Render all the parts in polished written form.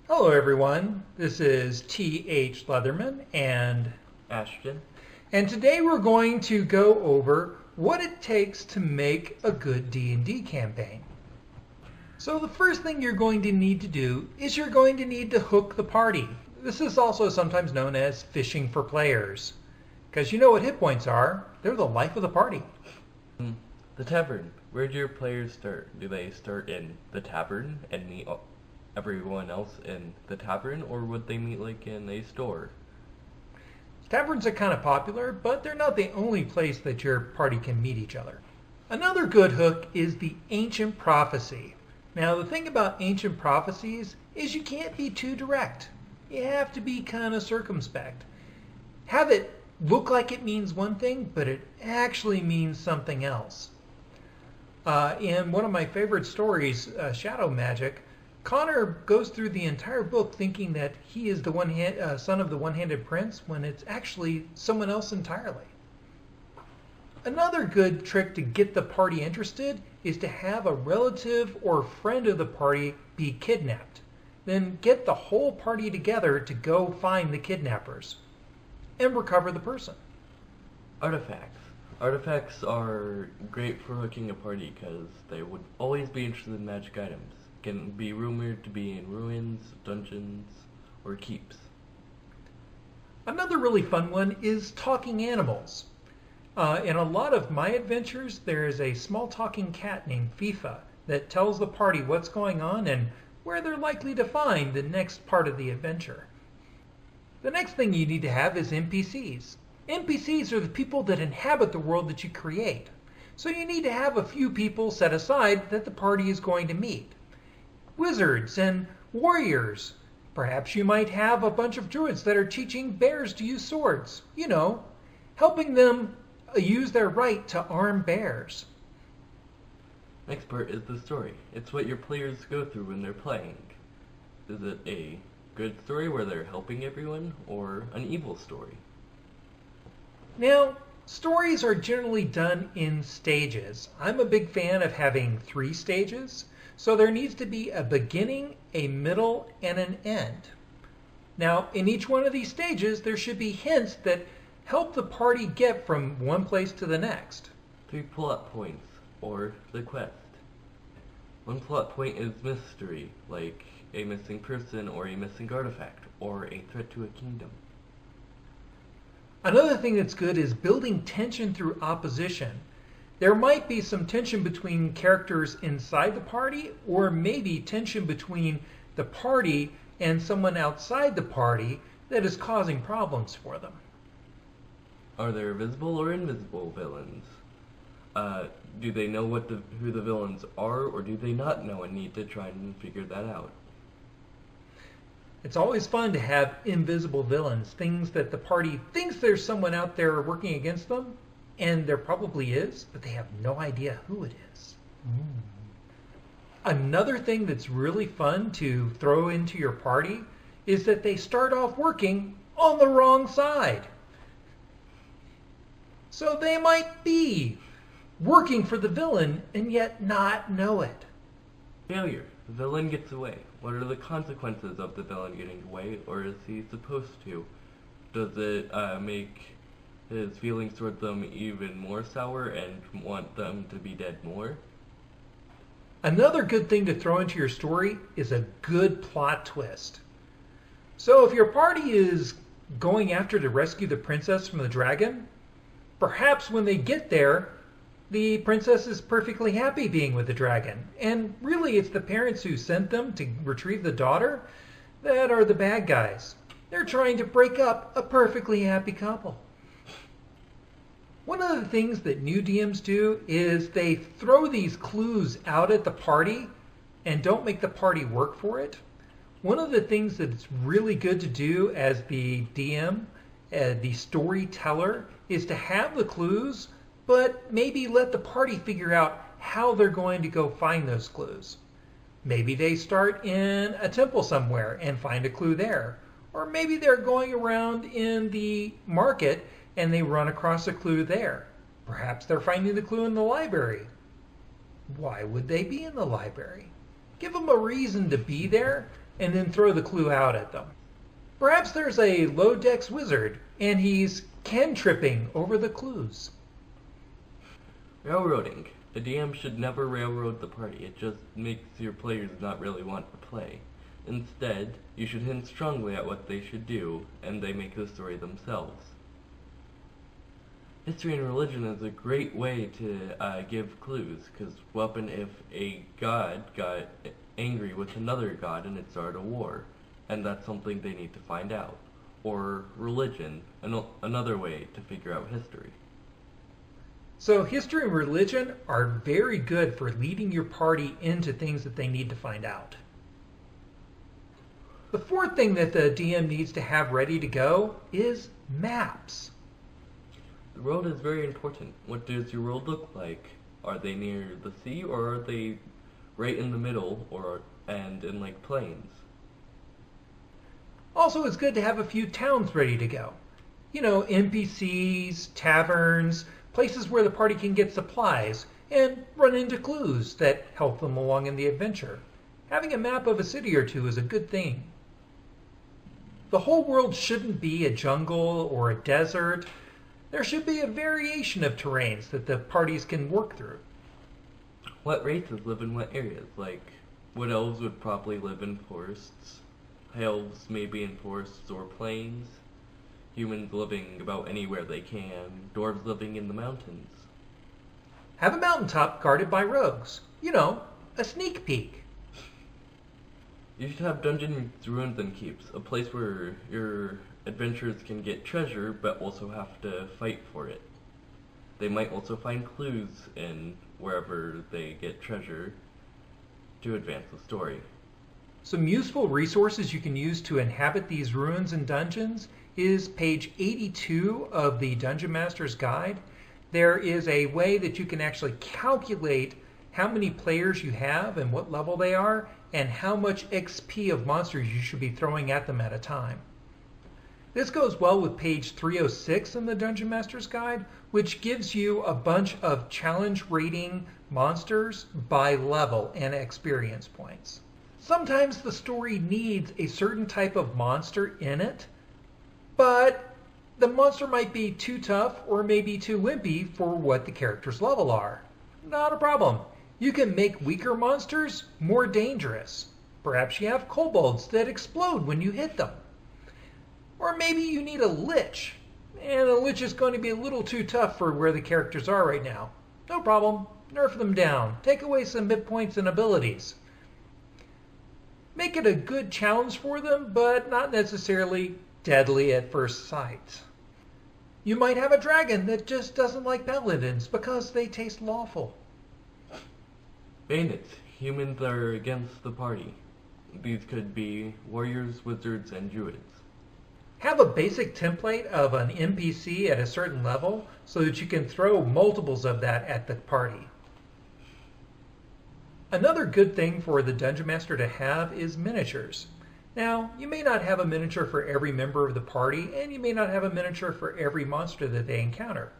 Hello everyone, this is T.H. Leatherman and Ashton. today we're going to go over what it takes to make a good D&D campaign. So the first thing you're going to need to do is you're going to need to hook the party. This is also sometimes known as fishing for players. Because you know what hit points are, they're the life of the party. The tavern. Where do your players start? Do they start in the tavern and meet everyone else in the tavern, or would they meet like in a store? Taverns are kind of popular, but they're not the only place that your party can meet each other. Another good hook is the ancient prophecy. Now the thing about ancient prophecies is you can't be too direct. You have to be kind of circumspect. Have it look like it means one thing, but it actually means something else. In one of my favorite stories, Shadow Magic, Connor goes through the entire book thinking that he is the son of the one-handed prince when it's actually someone else entirely. Another good trick to get the party interested is to have a relative or friend of the party be kidnapped. Then get the whole party together to go find the kidnappers and recover the person. Artifacts. Artifacts are great for hooking a party because they would always be interested in magic items. Can be rumored to be in ruins, dungeons, or keeps. Another really fun one is talking animals. In a lot of my adventures, there is a small talking cat named FIFA that tells the party what's going on and where they're likely to find the next part of the adventure. The next thing you need to have is NPCs. NPCs are the people that inhabit the world that you create. So you need to have a few people set aside that the party is going to meet. Wizards and warriors. Perhaps you might have a bunch of druids that are teaching bears to use swords. You know, helping them use their right to arm bears. Next part is the story. It's what your players go through when they're playing. Is it a good story where they're helping everyone, or an evil story? Now, stories are generally done in stages. I'm a big fan of having 3 stages. So there needs to be a beginning, a middle, and an end. Now, in each one of these stages, there should be hints that help the party get from one place to the next. 3 plot points, or the quest. One plot point is mystery, like a missing person or a missing artifact, or a threat to a kingdom. Another thing that's good is building tension through opposition. There might be some tension between characters inside the party, or maybe tension between the party and someone outside the party that is causing problems for them. Are there visible or invisible villains? Do they know who the villains are, or do they not know and need to try and figure that out? It's always fun to have invisible villains, things that the party thinks there's someone out there working against them, and there probably is, but they have no idea who it is. Another thing that's really fun to throw into your party is that they start off working on the wrong side. So they might be working for the villain and yet not know it. Failure. The villain gets away. What are the consequences of the villain getting away, or is he supposed to? Does it make his feelings toward them even more sour and want them to be dead more? Another good thing to throw into your story is a good plot twist. So if your party is going after to rescue the princess from the dragon, perhaps when they get there, the princess is perfectly happy being with the dragon. And really it's the parents who sent them to retrieve the daughter that are the bad guys. They're trying to break up a perfectly happy couple. One of the things that new DMs do is they throw these clues out at the party and don't make the party work for it. One of the things that's really good to do as the DM, the storyteller, is to have the clues, but maybe let the party figure out how they're going to go find those clues. Maybe they start in a temple somewhere and find a clue there. Or maybe they're going around in the market and they run across a clue there. Perhaps they're finding the clue in the library. Why would they be in the library? Give them a reason to be there and then throw the clue out at them. Perhaps there's a low-dex wizard, and he's cantripping over the clues. Railroading. A DM should never railroad the party. It just makes your players not really want to play. Instead, you should hint strongly at what they should do, and they make the story themselves. History and religion is a great way to give clues, because weapon if a god got angry with another god and it started a war, and that's something they need to find out. Or religion, another way to figure out history. So history and religion are very good for leading your party into things that they need to find out. The fourth thing that the DM needs to have ready to go is maps. The road is very important. What does your road look like? Are they near the sea, or are they right in the middle, and in like plains? Also, it's good to have a few towns ready to go. You know, NPCs, taverns, places where the party can get supplies and run into clues that help them along in the adventure. Having a map of a city or two is a good thing. The whole world shouldn't be a jungle or a desert. There should be a variation of terrains that the parties can work through. What races live in what areas? Like, wood elves would probably live in forests. Elves maybe in forests or plains. Humans living about anywhere they can. Dwarves living in the mountains. Have a mountaintop guarded by rogues. You know, a sneak peek. You should have dungeons, ruins, and keeps. A place where your adventurers can get treasure, but also have to fight for it. They might also find clues in wherever they get treasure to advance the story. Some useful resources you can use to inhabit these ruins and dungeons is page 82 of the Dungeon Master's Guide. There is a way that you can actually calculate how many players you have and what level they are, and how much XP of monsters you should be throwing at them at a time. This goes well with page 306 in the Dungeon Master's Guide, which gives you a bunch of challenge rating monsters by level and experience points. Sometimes the story needs a certain type of monster in it, but the monster might be too tough or maybe too wimpy for what the character's level are. Not a problem. You can make weaker monsters more dangerous. Perhaps you have kobolds that explode when you hit them. Or maybe you need a lich, and a lich is going to be a little too tough for where the characters are right now. No problem. Nerf them down. Take away some hit points and abilities. Make it a good challenge for them, but not necessarily deadly at first sight. You might have a dragon that just doesn't like paladins because they taste lawful. Bandits. Humans are against the party. These could be warriors, wizards, and druids. Have a basic template of an NPC at a certain level so that you can throw multiples of that at the party. Another good thing for the Dungeon Master to have is miniatures. Now, you may not have a miniature for every member of the party, and you may not have a miniature for every monster that they encounter.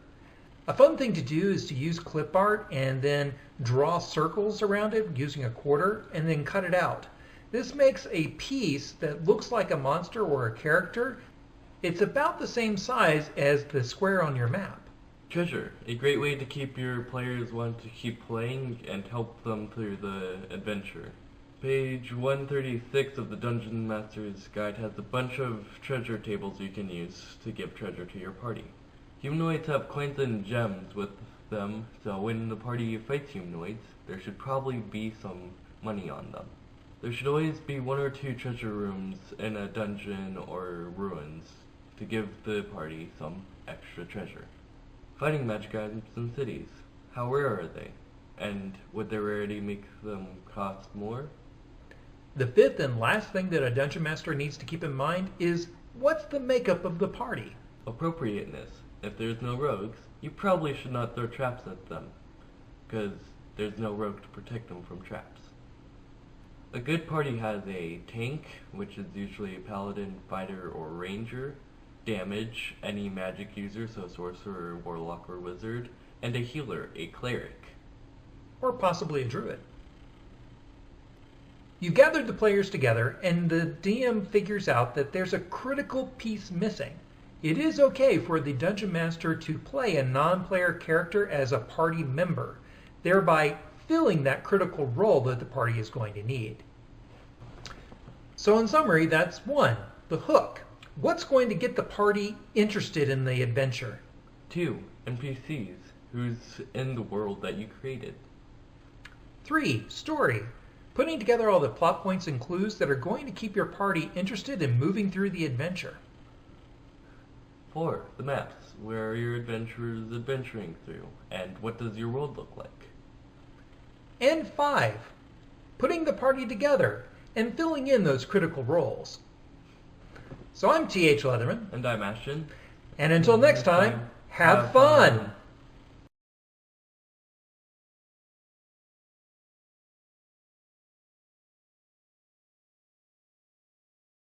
A fun thing to do is to use clip art and then draw circles around it using a quarter and then cut it out. This makes a piece that looks like a monster or a character. It's about the same size as the square on your map. Treasure. A great way to keep your players want to keep playing and help them through the adventure. Page 136 of the Dungeon Master's Guide has a bunch of treasure tables you can use to give treasure to your party. Humanoids have coins and gems with them, so when the party fights humanoids, there should probably be some money on them. There should always be one or two treasure rooms in a dungeon or ruins to give the party some extra treasure. Fighting magic items in cities. How rare are they? And would their rarity make them cost more? The fifth and last thing that a Dungeon Master needs to keep in mind is what's the makeup of the party? Appropriateness. If there's no rogues, you probably should not throw traps at them, because there's no rogue to protect them from traps. A good party has a tank, which is usually a paladin, fighter, or ranger, damage, any magic user, so sorcerer, warlock, or wizard, and a healer, a cleric. Or possibly a druid. You gathered the players together, and the DM figures out that there's a critical piece missing. It is okay for the Dungeon Master to play a non-player character as a party member, thereby filling that critical role that the party is going to need. So in summary, that's 1, the hook. What's going to get the party interested in the adventure? 2, NPCs, who's in the world that you created. 3, story. Putting together all the plot points and clues that are going to keep your party interested in moving through the adventure. 4, the maps. Where are your adventurers adventuring through? And what does your world look like? And 5, putting the party together and filling in those critical roles. So I'm T.H. Leatherman. And I'm Ashton. And until next time, have fun!